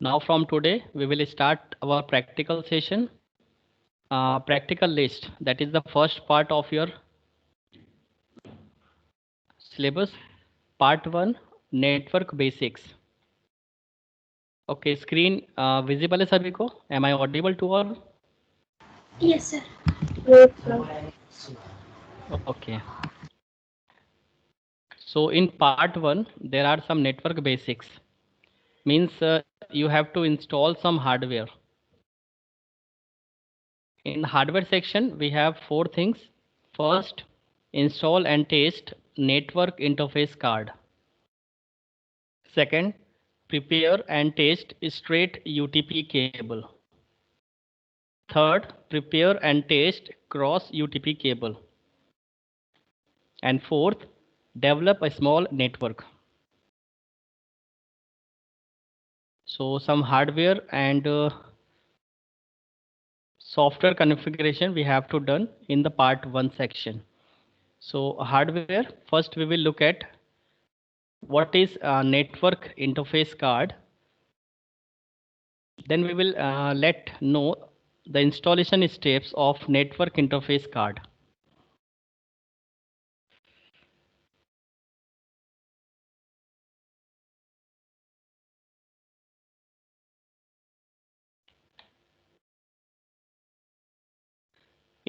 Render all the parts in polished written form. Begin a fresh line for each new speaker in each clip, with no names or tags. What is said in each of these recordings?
Now from today, we will start our practical session, practical list. That is the first part of your syllabus. Part 1, network basics. Okay, screen visible है सभी को? Am I audible to all?
Yes, sir.
Okay. So in part 1, there are some network basics. Means you have to install some hardware. In hardware section, we have 4 things. First, install and test network interface card. Second, prepare and test straight UTP cable. Third, prepare and test cross UTP cable. And fourth, develop a small network. So some hardware and software configuration we have to done in the part 1 section. So hardware, first we will look at what is a network interface card. Then we will let know the installation steps of network interface card.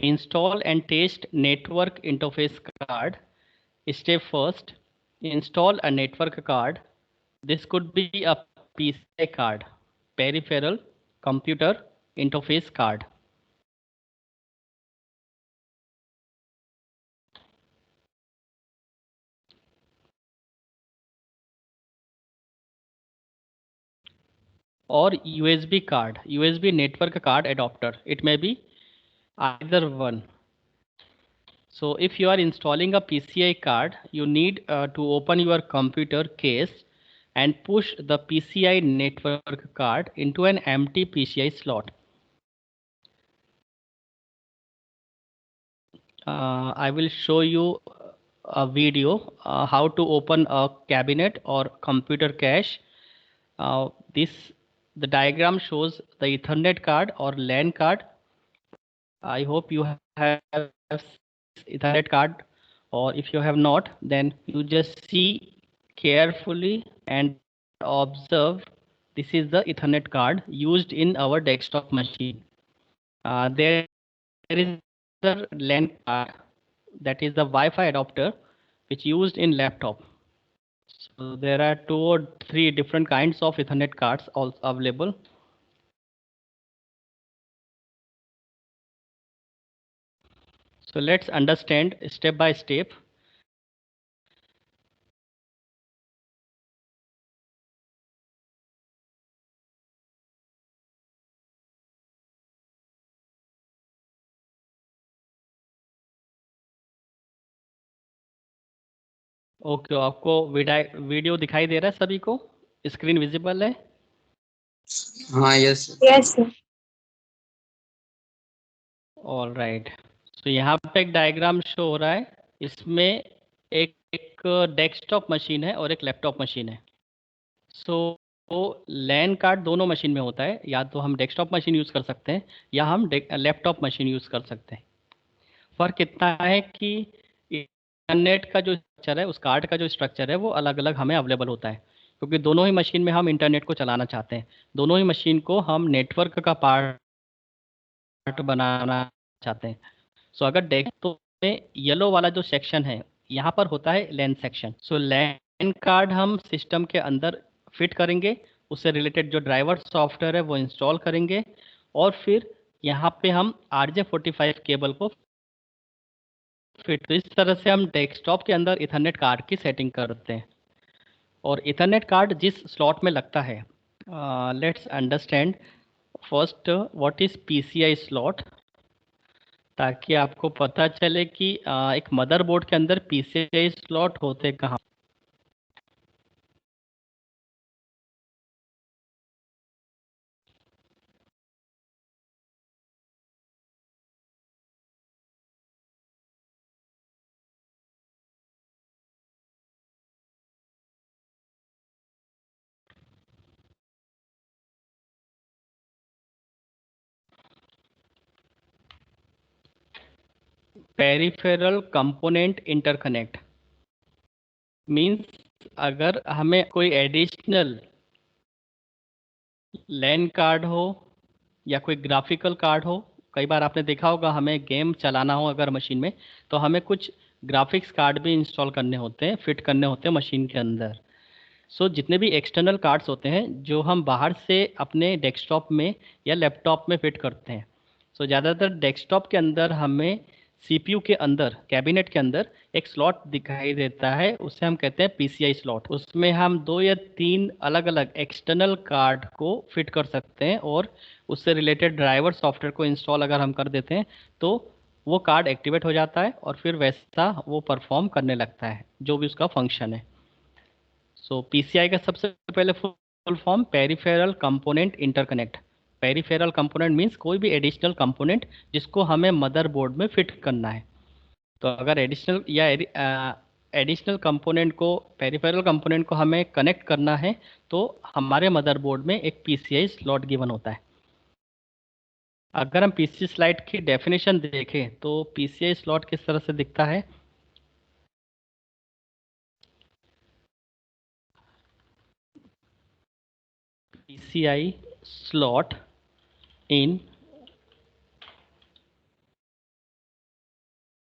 Install and test network interface card. Step first, install a network card. This could be a PCI card, peripheral computer interface card. Or USB card, USB network card adapter. It may be either one. So if you are installing a PCI card, you need to open your computer case and push the PCI network card into an empty PCI slot. I will show you a video how to open a cabinet or computer cache. This the diagram shows the Ethernet card or LAN card. I hope you have Ethernet card, or if you have not, then you just see carefully and observe. This is the Ethernet card used in our desktop machine. There is a LAN card, that is the Wi-Fi adapter, which used in laptop. So there are 2 or 3 different kinds of Ethernet cards also available. So let's understand step by step. Okay, आपको video दिखाई दे रहा है सभी को? Screen visible है?
हाँ yes
Yes, sir.
All right. तो यहाँ पे एक डायग्राम शो हो रहा है। इसमें एक डेस्कटॉप मशीन है और एक लैपटॉप मशीन है। सो लैन कार्ड दोनों मशीन में होता है, या तो हम डेस्कटॉप मशीन यूज़ कर सकते हैं या हम लैपटॉप मशीन यूज़ कर सकते हैं। फ़र्क इतना है कि इंटरनेट का जो स्ट्रक्चर है, उस कार्ड का जो स्ट्रक्चर है, वो अलग अलग हमें अवेलेबल होता है, क्योंकि दोनों ही मशीन में हम इंटरनेट को चलाना चाहते हैं। दोनों ही मशीन को हम नेटवर्क का पार्ट बनाना चाहते हैं। सो अगर डेस्कटॉप में येलो वाला जो सेक्शन है, यहाँ पर होता है लैन सेक्शन। सो लैन कार्ड हम सिस्टम के अंदर फिट करेंगे, उससे रिलेटेड जो ड्राइवर सॉफ्टवेयर है वो इंस्टॉल करेंगे, और फिर यहाँ पे हम RJ45 केबल को फिट, तो इस तरह से हम डेस्कटॉप के अंदर इथरनेट कार्ड की सेटिंग करते हैं। और इथरनेट कार्ड जिस स्लॉट में लगता है, let's understand first what is PCI slot, ताकि आपको पता चले कि एक मदरबोर्ड के अंदर PCI स्लॉट होते कहाँ। पेरिफेरल कंपोनेंट इंटरकनेक्ट मीन्स अगर हमें कोई एडिशनल लैन कार्ड हो या कोई ग्राफिकल कार्ड हो, कई बार आपने देखा होगा हमें गेम चलाना हो अगर मशीन में, तो हमें कुछ ग्राफिक्स कार्ड भी इंस्टॉल करने होते हैं, फिट करने होते हैं मशीन के अंदर। सो जितने भी एक्सटर्नल कार्ड्स होते हैं जो हम बाहर से अपने डेस्कटॉप में या लैपटॉप में फिट करते हैं, सो ज़्यादातर डेस्कटॉप के अंदर हमें सीपीयू के अंदर, कैबिनेट के अंदर एक स्लॉट दिखाई देता है, उसे हम कहते हैं पीसीआई स्लॉट। उसमें हम 2 या 3 अलग अलग एक्सटर्नल कार्ड को फिट कर सकते हैं और उससे रिलेटेड ड्राइवर सॉफ्टवेयर को इंस्टॉल अगर हम कर देते हैं तो वो कार्ड एक्टिवेट हो जाता है और फिर वैसा वो परफॉर्म करने लगता है जो भी उसका फंक्शन है। सो पीसीआई का सबसे पहले full form peripheral component interconnect. Peripheral component means कोई भी एडिशनल कंपोनेंट जिसको हमें मदरबोर्ड में फिट करना है। तो अगर एडिशनल कंपोनेंट को, पेरिफेरल कंपोनेंट को हमें कनेक्ट करना है तो हमारे मदरबोर्ड में एक पीसीआई स्लॉट गिवन होता है। अगर हम पीसी स्लाइड की डेफिनेशन देखें तो पीसीआई स्लॉट किस तरह से दिखता है। PCI slot in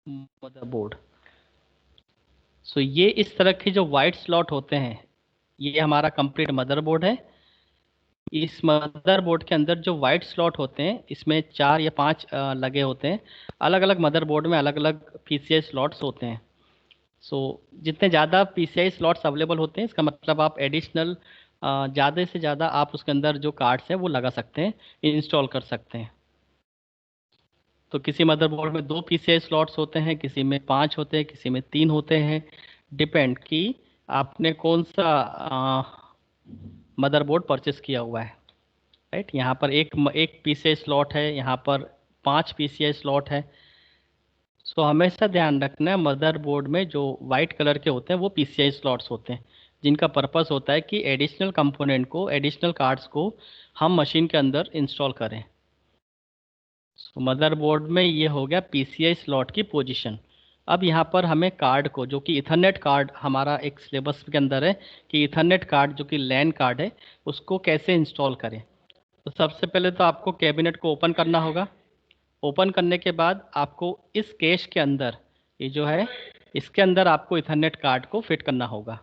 motherboard. So ये इस तरह के जो वाइट स्लॉट होते हैं, ये हमारा कंप्लीट मदरबोर्ड है। इस मदरबोर्ड के अंदर जो वाइट स्लॉट होते हैं, इसमें 4 या 5 लगे होते हैं। अलग अलग मदरबोर्ड में अलग अलग पीसीआई स्लॉट्स होते हैं। सो जितने ज़्यादा पीसीआई स्लॉट्स अवेलेबल होते हैं, इसका मतलब आप एडिशनल ज़्यादा से ज़्यादा आप उसके अंदर जो कार्ड्स हैं वो लगा सकते हैं, इंस्टॉल कर सकते हैं। तो किसी मदरबोर्ड में 2 पीसीआई स्लॉट्स होते हैं, किसी में 5 होते हैं, किसी में 3 होते हैं। डिपेंड कि आपने कौन सा मदरबोर्ड परचेस किया हुआ है। राइट, यहाँ पर एक पीसीआई स्लॉट है, यहाँ पर 5 पीसीआई स्लॉट है। सो हमेशा ध्यान रखना है मदरबोर्ड में जो वाइट कलर के होते हैं वो पीसीआई स्लॉट्स होते हैं, जिनका पर्पस होता है कि एडिशनल कंपोनेंट को, एडिशनल कार्ड्स को हम मशीन के अंदर इंस्टॉल करें। सो मदरबोर्ड में ये हो गया पीसीआई स्लॉट की पोजीशन। अब यहाँ पर हमें कार्ड को, जो कि इथरनेट कार्ड हमारा एक सिलेबस के अंदर है कि इथरनेट कार्ड जो कि लैन कार्ड है, उसको कैसे इंस्टॉल करें। तो सबसे पहले तो आपको कैबिनेट को ओपन करना होगा। ओपन करने के बाद आपको इस केस के अंदर, ये जो है इसके अंदर आपको इथरनेट कार्ड को फिट करना होगा।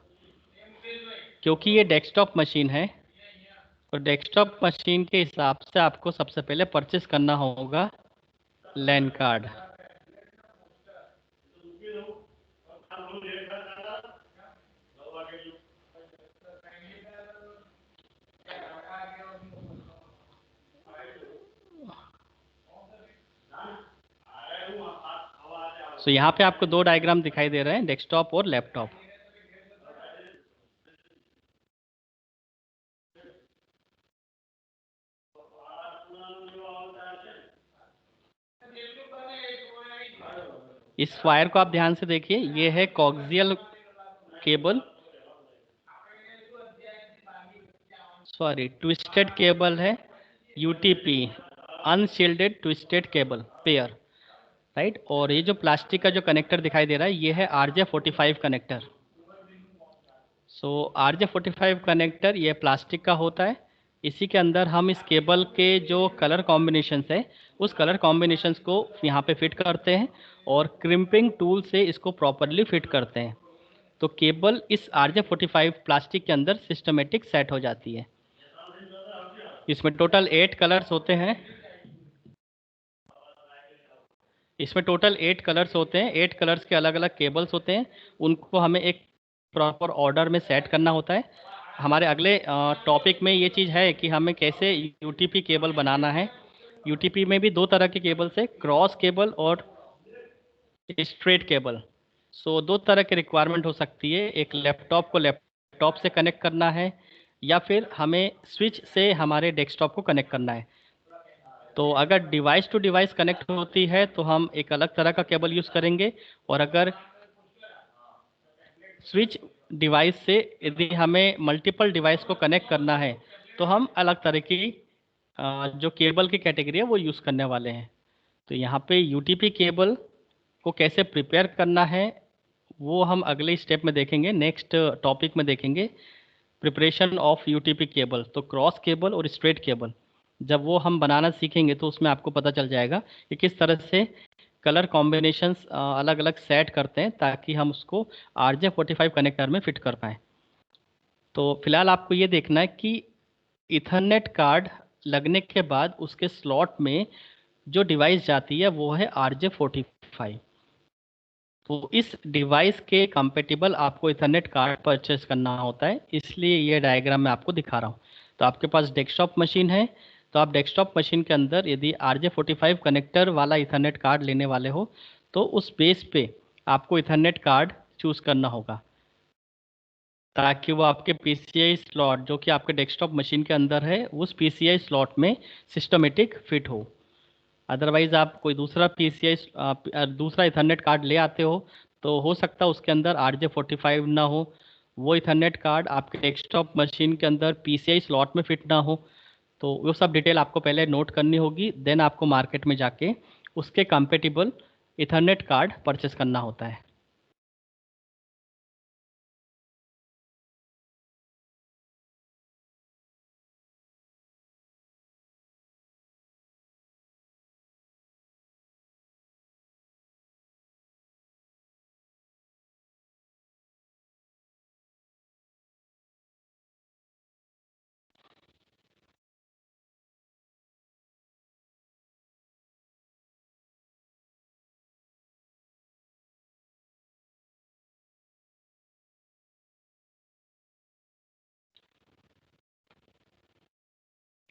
क्योंकि ये डेस्कटॉप मशीन है तो डेस्कटॉप मशीन के हिसाब से आपको सबसे पहले परचेस करना होगा लैन कार्ड। सो यहाँ पे आपको 2 डायग्राम दिखाई दे रहे हैं, डेस्कटॉप और लैपटॉप। इस वायर को आप ध्यान से देखिए, ये है कोक्सियल केबल, सॉरी ट्विस्टेड केबल है, UTP, unshielded twisted cable pair. Right, और ये जो प्लास्टिक का जो कनेक्टर दिखाई दे रहा है ये है RJ45 कनेक्टर। सो RJ45 कनेक्टर ये प्लास्टिक का होता है। इसी के अंदर हम इस केबल के जो कलर कॉम्बिनेशंस है उस कलर कॉम्बिनेशंस को यहाँ पे फिट करते हैं और क्रिम्पिंग टूल से इसको प्रॉपरली फिट करते हैं। तो केबल इस RJ45 प्लास्टिक के अंदर सिस्टमेटिक सेट हो जाती है। इसमें टोटल 8 कलर्स होते हैं। इसमें टोटल 8 कलर्स होते हैं। 8 कलर्स के अलग अलग केबल्स होते हैं, उनको हमें एक प्रॉपर ऑर्डर में सेट करना होता है। हमारे अगले टॉपिक में ये चीज़ है कि हमें कैसे यूटीपी केबल बनाना है। यूटीपी में भी 2 तरह के केबल्स है, क्रॉस केबल और स्ट्रेट केबल। सो 2 तरह की रिक्वायरमेंट हो सकती है, एक लैपटॉप को लैपटॉप से कनेक्ट करना है या फिर हमें स्विच से हमारे डेस्कटॉप को कनेक्ट करना है। तो अगर डिवाइस टू डिवाइस कनेक्ट होती है तो हम एक अलग तरह का केबल यूज़ करेंगे, और अगर स्विच डिवाइस से यदि हमें मल्टीपल डिवाइस को कनेक्ट करना है तो हम अलग तरह की जो केबल की कैटेगरी है वो यूज़ करने वाले हैं। तो यहाँ पे यूटीपी केबल को कैसे प्रिपेयर करना है वो हम अगले स्टेप में देखेंगे, नेक्स्ट टॉपिक में देखेंगे, प्रिपरेशन ऑफ यूटीपी केबल। तो क्रॉस केबल और स्ट्रेट केबल जब वो हम बनाना सीखेंगे तो उसमें आपको पता चल जाएगा कि किस तरह से कलर कॉम्बिनेशंस अलग अलग सेट करते हैं ताकि हम उसको RJ45 कनेक्टर में फिट कर पाएँ। तो फिलहाल आपको ये देखना है कि इथरनेट कार्ड लगने के बाद उसके स्लॉट में जो डिवाइस जाती है वो है RJ45। तो इस डिवाइस के कंपेटिबल आपको इथरनेट कार्ड परचेस करना होता है, इसलिए ये डायग्राम मैं आपको दिखा रहा हूँ। तो आपके पास डेस्कटॉप मशीन है, तो आप डेस्कटॉप मशीन के अंदर यदि RJ45 कनेक्टर वाला इथरनेट कार्ड लेने वाले हो तो उस बेस पे आपको इथरनेट कार्ड चूज़ करना होगा ताकि वो आपके PCI स्लॉट जो कि आपके डेस्कटॉप मशीन के अंदर है उस PCI स्लॉट में सिस्टमेटिक फिट हो। अदरवाइज़ आप कोई दूसरा दूसरा इथरनेट कार्ड ले आते हो तो हो सकता है उसके अंदर RJ45 ना हो, वो इथरनेट कार्ड आपके डेस्कटॉप मशीन के अंदर PCI स्लॉट में फिट ना हो। तो वो सब डिटेल आपको पहले नोट करनी होगी, देन आपको मार्केट में जाके उसके कंपेटिबल इथरनेट कार्ड परचेस करना होता है।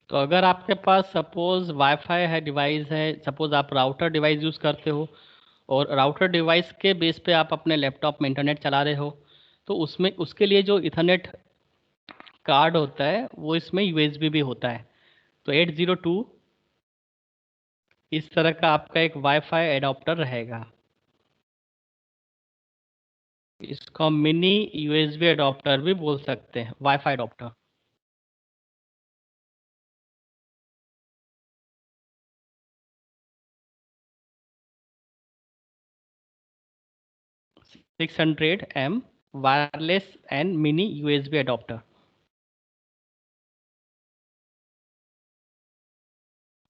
तो अगर आपके पास सपोज़ वाईफाई है, डिवाइस है, सपोज़ आप राउटर डिवाइस यूज़ करते हो और राउटर डिवाइस के बेस पे आप अपने लैपटॉप में इंटरनेट चला रहे हो, तो उसमें उसके लिए जो इथरनेट कार्ड होता है वो इसमें USB भी होता है। तो 802 इस तरह का आपका एक वाईफाई एडाप्टर रहेगा। इसको मिनी USB एडाप्टर भी बोल सकते हैं, wifi adapter. 600M wireless and mini USB adapter.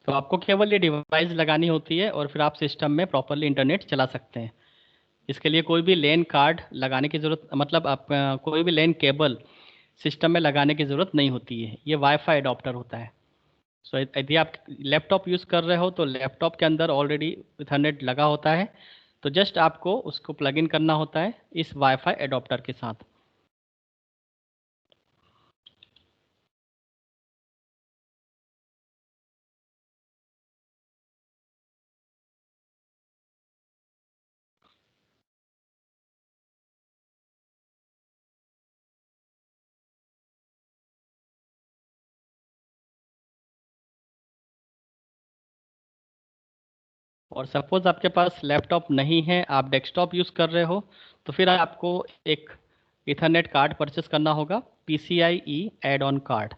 तो आपको केवल ये डिवाइस लगानी होती है और फिर आप सिस्टम में प्रॉपरली इंटरनेट चला सकते हैं। इसके लिए कोई भी लैन कार्ड लगाने की ज़रूरत, मतलब आप कोई भी लैन केबल सिस्टम में लगाने की ज़रूरत नहीं होती है, ये वाईफाई एडाप्टर होता है। सो यदि आप लैपटॉप यूज़ कर रहे हो तो लैपटॉप के अंदर ऑलरेडी इथरनेट लगा होता है, तो जस्ट आपको उसको प्लग इन करना होता है इस वाईफाई एडाप्टर के साथ। और सपोज़ आपके पास लैपटॉप नहीं है, आप डेस्कटॉप यूज़ कर रहे हो, तो फिर आपको एक इथरनेट कार्ड परचेस करना होगा, PCIe add on card.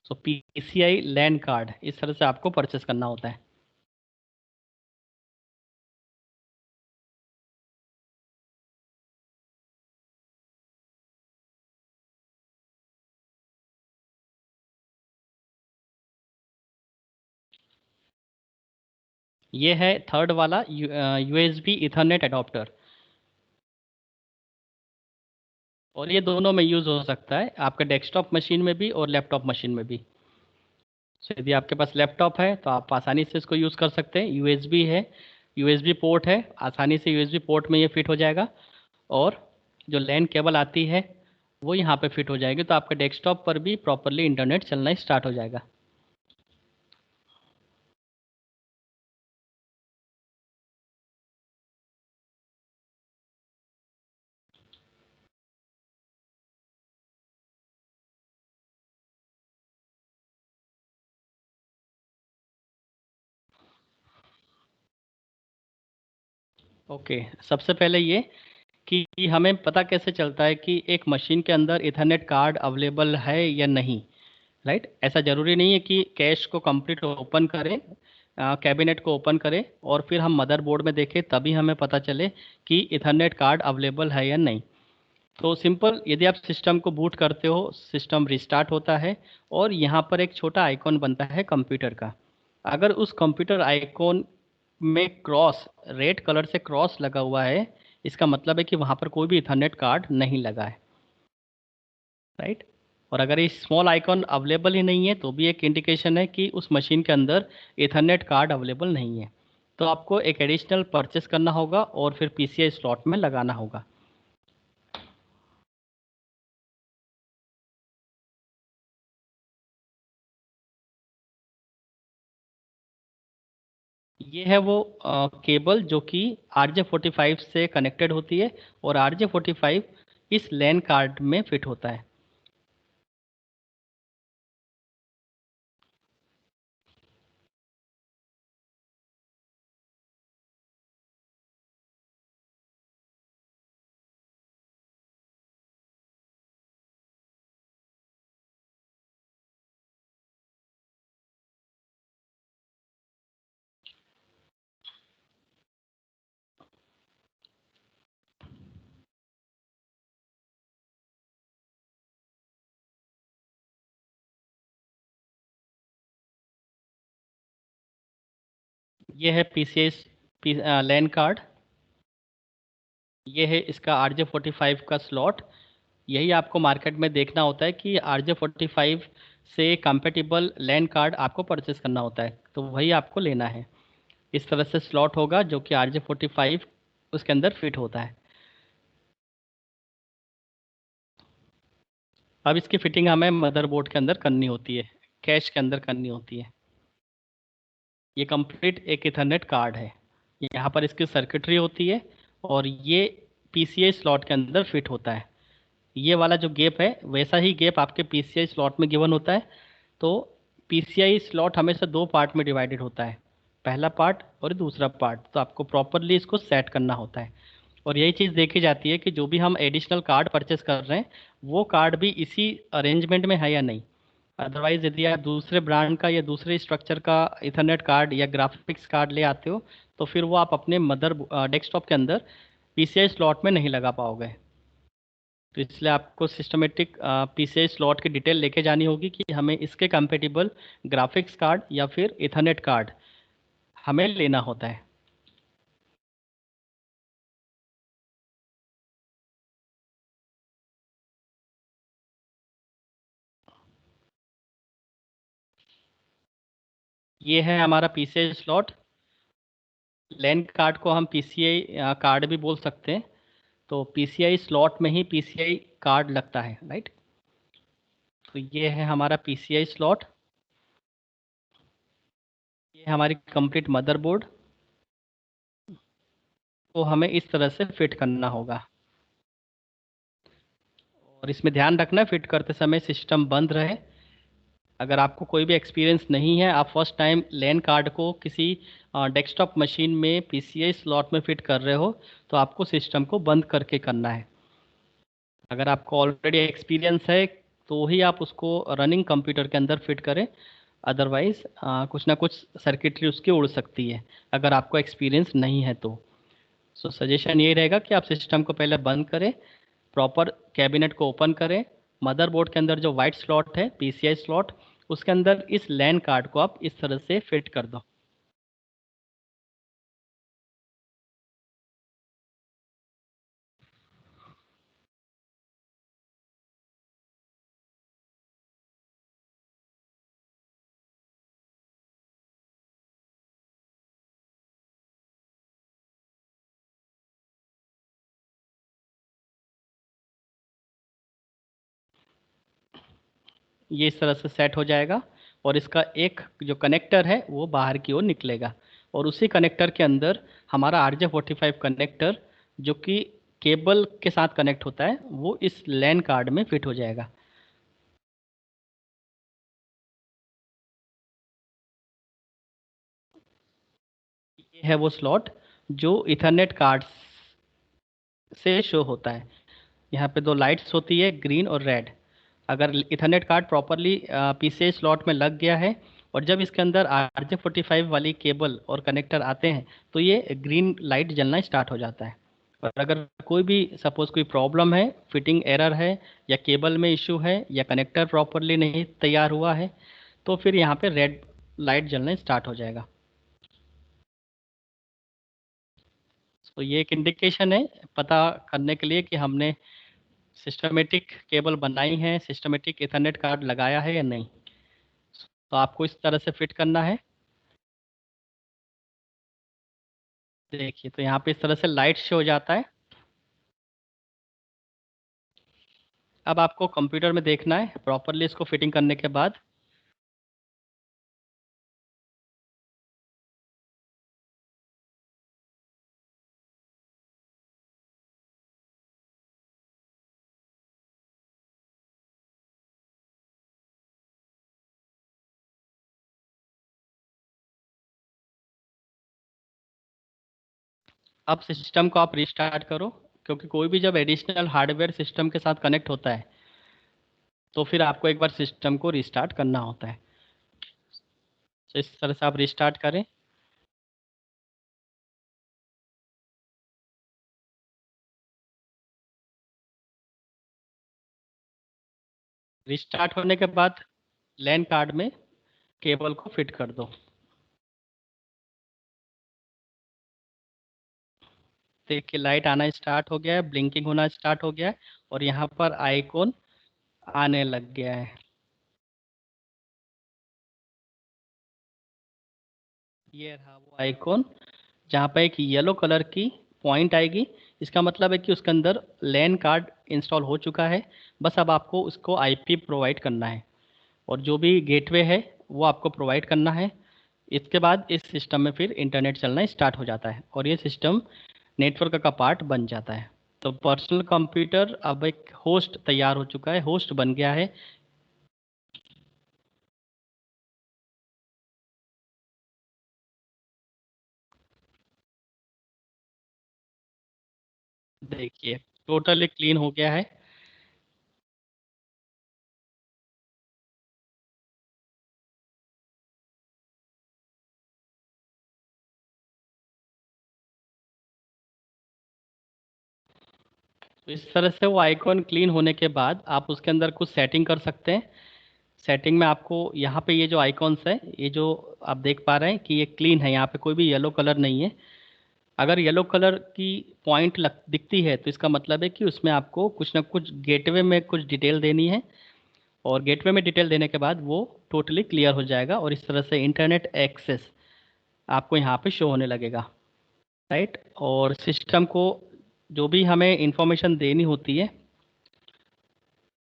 So PCI LAN card इस तरह से आपको परचेस करना होता है। ये है थर्ड वाला USB इथरनेट एडाप्टर, और ये दोनों में यूज़ हो सकता है, आपके डेस्कटॉप मशीन में भी और लैपटॉप मशीन में भी। So, यदि आपके पास लैपटॉप है तो आप आसानी से इसको यूज़ कर सकते हैं। USB है, USB पोर्ट है, आसानी से USB पोर्ट में ये फिट हो जाएगा, और जो लैन केबल आती है वो यहाँ पे फिट हो जाएगी, तो आपके डेस्कटॉप पर भी प्रॉपरली इंटरनेट चलना स्टार्ट हो जाएगा। ओके, सबसे पहले ये कि हमें पता कैसे चलता है कि एक मशीन के अंदर इथरनेट कार्ड अवेलेबल है या नहीं, राइट? ऐसा ज़रूरी नहीं है कि कैश को कंप्लीट ओपन करें, कैबिनेट को ओपन करें और फिर हम मदरबोर्ड में देखें, तभी हमें पता चले कि इथरनेट कार्ड अवेलेबल है या नहीं। तो सिंपल, यदि आप सिस्टम को बूट करते हो, सिस्टम रिस्टार्ट होता है और यहाँ पर एक छोटा आइकॉन बनता है कंप्यूटर का। अगर उस कंप्यूटर आइकॉन में क्रॉस, रेड कलर से क्रॉस लगा हुआ है, इसका मतलब है कि वहाँ पर कोई भी इथरनेट कार्ड नहीं लगा है, राइट। और अगर ये स्मॉल आइकॉन अवेलेबल ही नहीं है तो भी एक इंडिकेशन है कि उस मशीन के अंदर इथरनेट कार्ड अवेलेबल नहीं है। तो आपको एक एडिशनल परचेस करना होगा और फिर पीसीआई स्लॉट में लगाना होगा। ये है वो केबल जो कि RJ45 से कनेक्टेड होती है और RJ45 इस लैन कार्ड में फिट होता है। ये है पीसीआई लैन कार्ड, ये है इसका RJ45 का स्लॉट। यही आपको मार्केट में देखना होता है कि RJ45 से कंपेटिबल लैन कार्ड आपको परचेस करना होता है, तो वही आपको लेना है। इस तरह से स्लॉट होगा जो कि RJ45 उसके अंदर फिट होता है। अब इसकी फिटिंग हमें मदरबोर्ड के अंदर करनी होती है, कैश के अंदर करनी होती है। ये कंप्लीट एक इथरनेट कार्ड है। यहाँ पर इसकी सर्किटरी होती है और ये पीसीआई स्लॉट के अंदर फिट होता है। ये वाला जो गैप है वैसा ही गैप आपके पीसीआई स्लॉट में गिवन होता है। तो पीसीआई स्लॉट हमेशा दो पार्ट में डिवाइडेड होता है, पहला पार्ट और दूसरा पार्ट। तो आपको प्रॉपरली इसको सेट करना होता है और यही चीज़ देखी जाती है कि जो भी हम एडिशनल कार्ड परचेस कर रहे हैं वो कार्ड भी इसी अरेंजमेंट में है या नहीं। अदरवाइज यदि आप दूसरे ब्रांड का या दूसरे स्ट्रक्चर का इथरनेट कार्ड या ग्राफिक्स कार्ड ले आते हो तो फिर वो आप अपने मदर डेस्कटॉप के अंदर पीसीआई स्लॉट में नहीं लगा पाओगे। तो इसलिए आपको सिस्टमेटिक पीसीआई स्लॉट की डिटेल लेके जानी होगी कि हमें इसके कंपेटिबल ग्राफिक्स कार्ड या फिर इथरनेट कार्ड हमें लेना होता है। ये है हमारा पीसीआई स्लॉट। लैन कार्ड को हम पीसीआई कार्ड भी बोल सकते हैं। तो पीसीआई स्लॉट में ही पीसीआई कार्ड लगता है, राइट। तो ये है हमारा पीसीआई स्लॉट, ये है हमारी कंप्लीट मदरबोर्ड को हमें इस तरह से फिट करना होगा। और इसमें ध्यान रखना है फिट करते समय सिस्टम बंद रहे। अगर आपको कोई भी एक्सपीरियंस नहीं है, आप फर्स्ट टाइम लैन कार्ड को किसी डेस्कटॉप मशीन में पीसीआई स्लॉट में फिट कर रहे हो तो आपको सिस्टम को बंद करके करना है। अगर आपको ऑलरेडी एक्सपीरियंस है तो ही आप उसको रनिंग कंप्यूटर के अंदर फिट करें, अदरवाइज कुछ ना कुछ सर्किटरी उसकी उड़ सकती है अगर आपको एक्सपीरियंस नहीं है तो। सो सजेशन ये रहेगा कि आप सिस्टम को पहले बंद करें, प्रॉपर कैबिनेट को ओपन करें, मदरबोर्ड के अंदर जो वाइट स्लॉट है पीसीआई स्लॉट, उसके अंदर इस लैन कार्ड को आप इस तरह से फिट कर दो। ये इस तरह से सेट हो जाएगा और इसका एक जो कनेक्टर है वो बाहर की ओर निकलेगा और उसी कनेक्टर के अंदर हमारा RJ45 कनेक्टर जो कि केबल के साथ कनेक्ट होता है वो इस लैन कार्ड में फिट हो जाएगा। ये है वो स्लॉट जो इथरनेट कार्ड से शो होता है। यहाँ पे दो लाइट्स होती है, ग्रीन और रेड। अगर Ethernet card properly PCI slot में लग गया है और जब इसके अंदर RJ45 वाली केबल और कनेक्टर आते हैं तो ये ग्रीन लाइट जलना स्टार्ट हो जाता है। और अगर कोई भी सपोज कोई प्रॉब्लम है, फिटिंग एरर है या केबल में इशू है या कनेक्टर प्रॉपरली नहीं तैयार हुआ है, तो फिर यहाँ पे रेड लाइट जलना स्टार्ट हो जाएगा। तो ये एक इंडिकेशन है पता करने के लिए कि हमने सिस्टमेटिक केबल बनाई है, सिस्टमेटिक इथरनेट कार्ड लगाया है या नहीं। तो आपको इस तरह से फिट करना है। देखिए, तो यहाँ पे इस तरह से लाइट शो हो जाता है। अब आपको कंप्यूटर में देखना है प्रॉपरली इसको फिटिंग करने के बाद। अब सिस्टम को आप रिस्टार्ट करो, क्योंकि कोई भी जब एडिशनल हार्डवेयर सिस्टम के साथ कनेक्ट होता है तो फिर आपको एक बार सिस्टम को रिस्टार्ट करना होता है। तो इस तरह से आप रिस्टार्ट करें। रिस्टार्ट होने के बाद लैन कार्ड में केबल को फिट कर दो। देखिए, लाइट आना स्टार्ट हो गया है, ब्लिंकिंग होना स्टार्ट हो गया है और यहाँ पर आइकॉन आने लग गया है। ये रहा वो आइकॉन, जहाँ पे एक येलो कलर की पॉइंट आएगी। इसका मतलब है कि उसके अंदर लैन कार्ड इंस्टॉल हो चुका है। बस अब आपको उसको आईपी प्रोवाइड करना है और जो भी गेटवे है वो आपको प्रोवाइड करना है। इसके बाद इस सिस्टम में फिर इंटरनेट चलना स्टार्ट हो जाता है और ये सिस्टम नेटवर्क का पार्ट बन जाता है। तो पर्सनल कंप्यूटर अब एक होस्ट तैयार हो चुका है, होस्ट बन गया है। देखिए, टोटली क्लीन हो गया है। तो इस तरह से वो आइकॉन क्लीन होने के बाद आप उसके अंदर कुछ सेटिंग कर सकते हैं। सेटिंग में आपको यहाँ पे ये जो आइकॉन्स है, ये जो आप देख पा रहे हैं कि ये क्लीन है, यहाँ पे कोई भी येलो कलर नहीं है। अगर येलो कलर की पॉइंट दिखती है तो इसका मतलब है कि उसमें आपको कुछ ना कुछ गेटवे में कुछ डिटेल देनी है और गेटवे में डिटेल देने के बाद वो टोटली क्लियर हो जाएगा और इस तरह से इंटरनेट एक्सेस आपको यहाँ पे शो होने लगेगा, राइट। और सिस्टम को जो भी हमें इंफॉर्मेशन देनी होती है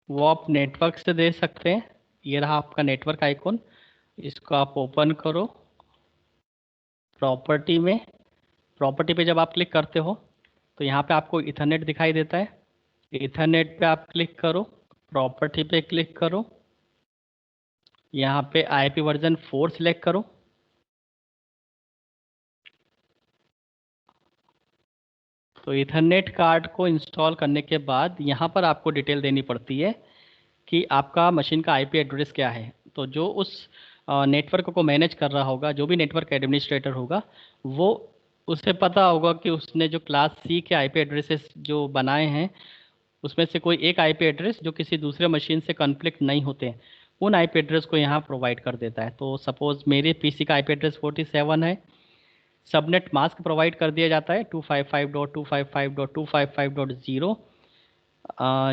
वो आप नेटवर्क से दे सकते हैं। ये रहा आपका नेटवर्क आइकॉन, इसको आप ओपन करो। प्रॉपर्टी में, प्रॉपर्टी पे जब आप क्लिक करते हो तो यहाँ पे आपको इथरनेट दिखाई देता है। इथरनेट पे आप क्लिक करो, प्रॉपर्टी पे क्लिक करो, यहाँ पे आईपी वर्जन 4 सिलेक्ट करो। तो इथरनेट कार्ड को इंस्टॉल करने के बाद यहाँ पर आपको डिटेल देनी पड़ती है कि आपका मशीन का आईपी एड्रेस क्या है। तो जो उस नेटवर्क को मैनेज कर रहा होगा, जो भी नेटवर्क एडमिनिस्ट्रेटर होगा, वो उसे पता होगा कि उसने जो क्लास सी के आईपी एड्रेसेस जो बनाए हैं उसमें से कोई एक आईपी एड्रेस जो किसी दूसरे मशीन से कॉन्फ्लिक्ट नहीं होते हैं, उन आईपी एड्रेस को यहाँ प्रोवाइड कर देता है। तो सपोज़ मेरे पीसी का आईपी एड्रेस 47 है, सबनेट मास्क प्रोवाइड कर दिया जाता है 255.255.255.0।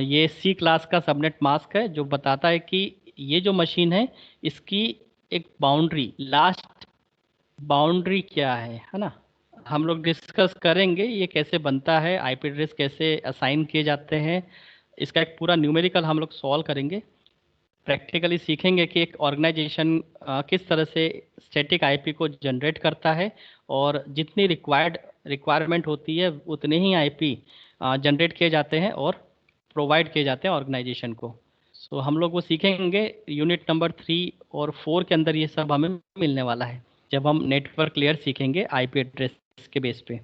ये सी क्लास का सबनेट मास्क है जो बताता है कि ये जो मशीन है इसकी एक बाउंड्री, लास्ट बाउंड्री क्या है ना। हम लोग डिस्कस करेंगे ये कैसे बनता है, आईपी एड्रेस कैसे असाइन किए जाते हैं, इसका एक पूरा न्यूमेरिकल हम लोग सॉल्व करेंगे। प्रैक्टिकली सीखेंगे कि एक ऑर्गेनाइजेशन किस तरह से स्टैटिक आईपी को जनरेट करता है और जितनी रिक्वायरमेंट होती है उतने ही आईपी जनरेट किए जाते हैं और प्रोवाइड किए जाते हैं ऑर्गेनाइजेशन को। सो हम लोग वो सीखेंगे यूनिट नंबर 3 और 4 के अंदर, ये सब हमें मिलने वाला है जब हम नेटवर्क लेयर सीखेंगे आईपी एड्रेस के बेस पे।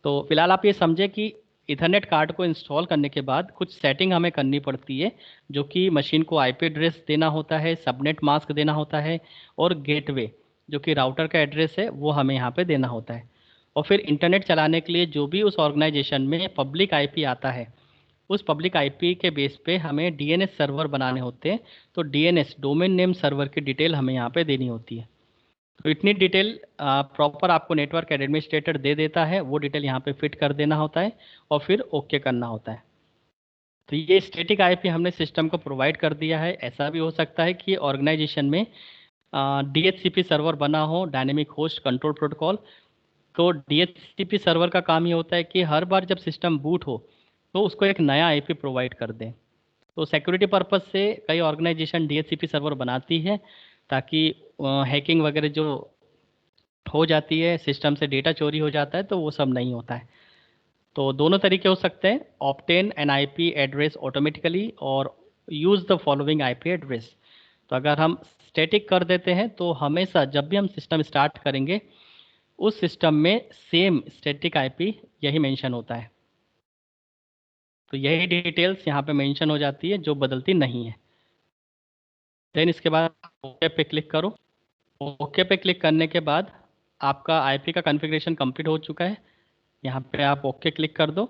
तो फिलहाल आप ये समझे कि इथरनेट कार्ड को इंस्टॉल करने के बाद कुछ सेटिंग हमें करनी पड़ती है, जो कि मशीन को आईपी एड्रेस देना होता है, सबनेट मास्क देना होता है, और गेटवे जो कि राउटर का एड्रेस है वो हमें यहाँ पे देना होता है। और फिर इंटरनेट चलाने के लिए जो भी उस ऑर्गेनाइजेशन में पब्लिक आईपी आता है, उस पब्लिक आईपी के बेस पे हमें डीएनएस सर्वर बनाने होते हैं। तो डीएनएस डोमेन नेम सर्वर की डिटेल हमें यहाँ पे देनी होती है। तो इतनी डिटेल प्रॉपर आपको नेटवर्क एडमिनिस्ट्रेटर दे देता है, वो डिटेल यहाँ पे फिट कर देना होता है और फिर ओके करना होता है। तो ये स्टैटिक आईपी हमने सिस्टम को प्रोवाइड कर दिया है। ऐसा भी हो सकता है कि ऑर्गेनाइजेशन में डीएचसीपी सर्वर बना हो, डायनेमिक होस्ट कंट्रोल प्रोटोकॉल। तो डीएचसीपी सर्वर का काम ये होता है कि हर बार जब सिस्टम बूट हो तो उसको एक नया आईपी प्रोवाइड कर दें। तो सिक्योरिटी पर्पस से कई ऑर्गेनाइजेशन डीएचसीपी सर्वर बनाती है, ताकि हैकिंग वगैरह जो हो जाती है, सिस्टम से डेटा चोरी हो जाता है, तो वो सब नहीं होता है। तो दोनों तरीके हो सकते हैं, obtain an IP address automatically और use the following IP address. तो अगर हम स्टैटिक कर देते हैं तो हमेशा जब भी हम सिस्टम स्टार्ट करेंगे उस सिस्टम में सेम स्टैटिक आईपी यही मेंशन होता है। तो यही डिटेल्स यहाँ पे मेंशन हो जाती है, जो बदलती नहीं है। देन इसके बाद ओके पे क्लिक करो। ओके पे क्लिक करने के बाद आपका आईपी का कॉन्फ़िगरेशन कंप्लीट हो चुका है। यहाँ पे आप ओके क्लिक कर दो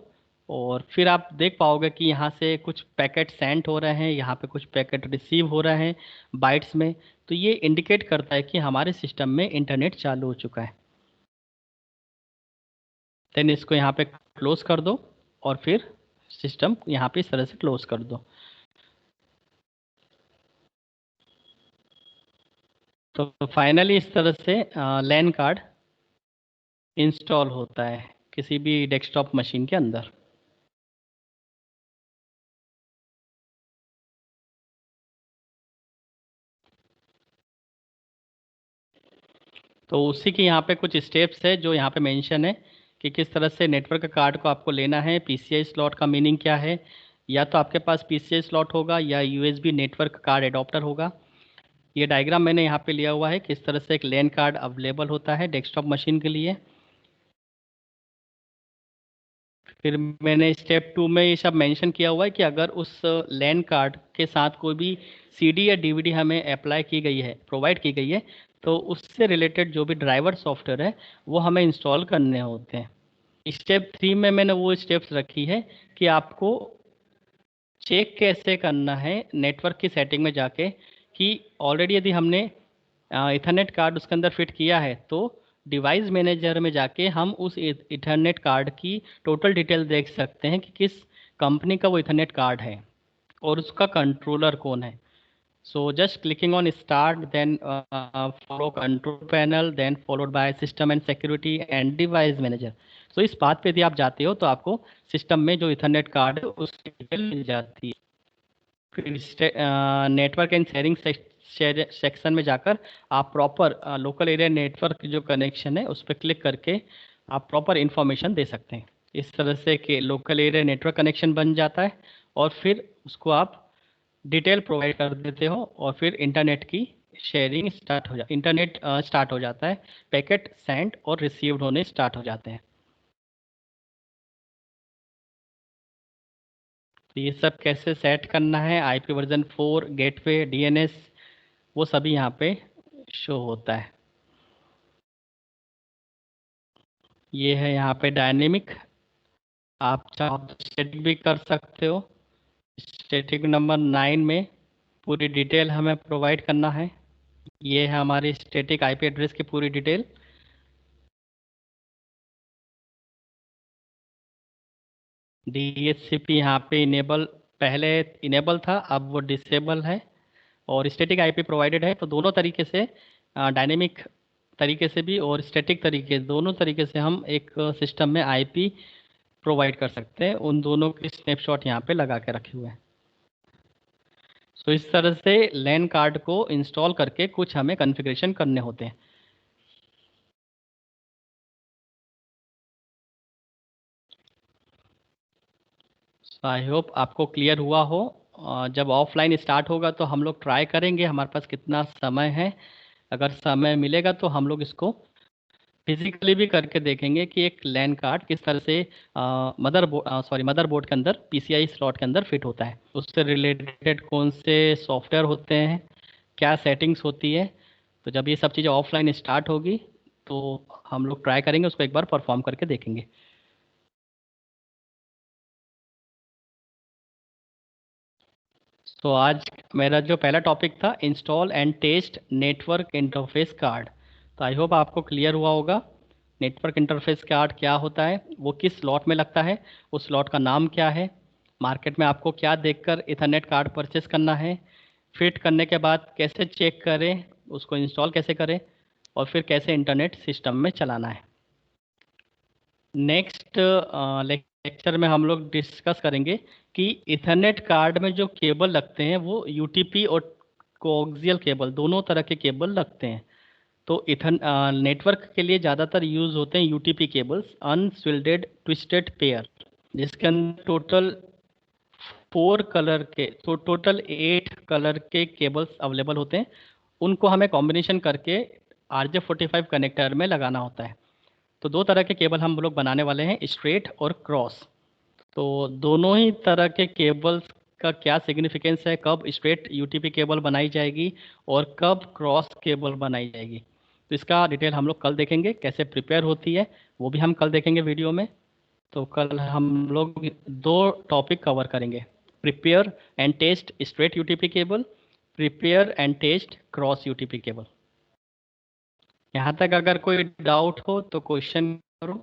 और फिर आप देख पाओगे कि यहाँ से कुछ पैकेट सेंड हो रहे हैं, यहाँ पे कुछ पैकेट रिसीव हो रहे हैं बाइट्स में। तो ये इंडिकेट करता है कि हमारे सिस्टम में इंटरनेट चालू हो चुका है। देन इसको यहाँ पे क्लोज कर दो और फिर सिस्टम यहाँ पे इस तरह से क्लोज कर दो। तो फाइनली इस तरह से लैन कार्ड इंस्टॉल होता है किसी भी डेस्कटॉप मशीन के अंदर। तो उसी के यहाँ पे कुछ स्टेप्स है जो यहाँ पे मेंशन है कि किस तरह से नेटवर्क कार्ड को आपको लेना है। पीसीआई स्लॉट का मीनिंग क्या है, या तो आपके पास पीसीआई स्लॉट होगा या यूएसबी नेटवर्क कार्ड एडॉप्टर होगा। ये डायग्राम मैंने यहाँ पे लिया हुआ है किस तरह से एक लैन कार्ड अवेलेबल होता है डेस्कटॉप मशीन के लिए। फिर मैंने स्टेप 2 में ये सब मेंशन किया हुआ है कि अगर उस लैन कार्ड के साथ कोई भी सीडी या डीवीडी हमें अप्लाई की गई है, प्रोवाइड की गई है, तो उससे रिलेटेड जो भी ड्राइवर सॉफ्टवेयर है वो हमें इंस्टॉल करने होते हैं। स्टेप 3 में मैंने वो स्टेप्स रखी है कि आपको चेक कैसे करना है नेटवर्क की सेटिंग में जाके कि ऑलरेडी यदि हमने इथरनेट कार्ड उसके अंदर फिट किया है तो डिवाइस मैनेजर में जाके हम उस इथरनेट कार्ड की टोटल डिटेल देख सकते हैं कि किस कंपनी का वो इथरनेट कार्ड है और उसका कंट्रोलर कौन है। So just clicking on start, then follow control panel, then followed by system and security and device manager. तो इस बात पे यदि आप जाते हो तो आपको सिस्टम में जो इथरनेट कार्ड है उसकी डिटेल मिल जाती है। फिर नेटवर्क एंड शेयरिंग सेक्शन में जाकर आप प्रॉपर लोकल एरिया नेटवर्क जो कनेक्शन है उस पर क्लिक करके आप प्रॉपर इन्फॉर्मेशन दे सकते हैं। इस तरह से कि लोकल एरिया नेटवर्क कनेक्शन बन जाता है और फिर उसको आप डिटेल प्रोवाइड कर देते हो और फिर इंटरनेट की शेयरिंग इंटरनेट स्टार्ट हो जाता है। पैकेट सेंड और रिसीव्ड होने स्टार्ट हो जाते हैं। तो ये सब कैसे सेट करना है, आईपी वर्जन 4, गेटवे, डीएनएस, वो सभी यहाँ पे शो होता है। ये है यहाँ पे डायनेमिक, आप चाहो तो स्टैटिक भी कर सकते हो। स्टैटिक नंबर 9 में पूरी डिटेल हमें प्रोवाइड करना है। ये है हमारी स्टैटिक आईपी एड्रेस की पूरी डिटेल। डीएचसीपी यहाँ पे इनेबल, पहले इनेबल था अब वो डिसेबल है, और स्टैटिक आईपी प्रोवाइडेड है। तो दोनों तरीके से, डायनेमिक तरीके से भी और स्टैटिक तरीके, दोनों तरीके से हम एक सिस्टम में आईपी प्रोवाइड कर सकते हैं। उन दोनों की स्नैपशॉट यहाँ पे लगा के रखे हुए हैं। तो इस तरह से लैन कार्ड को इंस्टॉल करके कुछ हमें कॉन्फ़िगरेशन करने होते हैं। आई होप आपको क्लियर हुआ हो। जब ऑफलाइन स्टार्ट होगा तो हम लोग ट्राई करेंगे, हमारे पास कितना समय है। अगर समय मिलेगा तो हम लोग इसको फिजिकली भी करके देखेंगे कि एक लैन कार्ड किस तरह से मदरबोर्ड के अंदर पीसीआई स्लॉट के अंदर फिट होता है, उससे रिलेटेड कौन से सॉफ्टवेयर होते हैं, क्या सेटिंग्स होती है। तो जब ये सब चीज़ें ऑफलाइन स्टार्ट होगी तो हम लोग ट्राई करेंगे, उसको एक बार परफॉर्म करके देखेंगे। तो आज मेरा जो पहला टॉपिक था, install and test network interface card. तो आई होप आपको क्लियर हुआ होगा नेटवर्क इंटरफेस कार्ड क्या होता है, वो किस स्लॉट में लगता है, उस स्लॉट का नाम क्या है, मार्केट में आपको क्या देखकर इथरनेट कार्ड परचेस करना है, फिट करने के बाद कैसे चेक करें, उसको इंस्टॉल कैसे करें, और फिर कैसे इंटरनेट सिस्टम में चलाना है। नेक्स्ट लेक्चर में हम लोग डिस्कस करेंगे कि इथरनेट कार्ड में जो केबल लगते हैं वो यूटीपी और कोएक्सियल केबल दोनों तरह के केबल लगते हैं। तो नेटवर्क के लिए ज़्यादातर यूज़ होते हैं यूटीपी केबल्स, अनशिल्डेड ट्विस्टेड पेयर, जिसके अंदर टोटल 8 कलर के केबल्स अवेलेबल होते हैं। उनको हमें कॉम्बिनेशन करके RJ45 कनेक्टर में लगाना होता है। तो दो तरह के केबल हम लोग बनाने वाले हैं, स्ट्रेट और क्रॉस। तो दोनों ही तरह के केबल्स का क्या सिग्निफिकेंस है, कब स्ट्रेट यूटीपी केबल बनाई जाएगी और कब क्रॉस केबल बनाई जाएगी, तो इसका डिटेल हम लोग कल देखेंगे। कैसे प्रिपेयर होती है वो भी हम कल देखेंगे वीडियो में। तो कल हम लोग दो टॉपिक कवर करेंगे, prepare and test straight UTP cable, prepare and test cross UTP cable. यहाँ तक अगर कोई डाउट हो तो क्वेश्चन करो।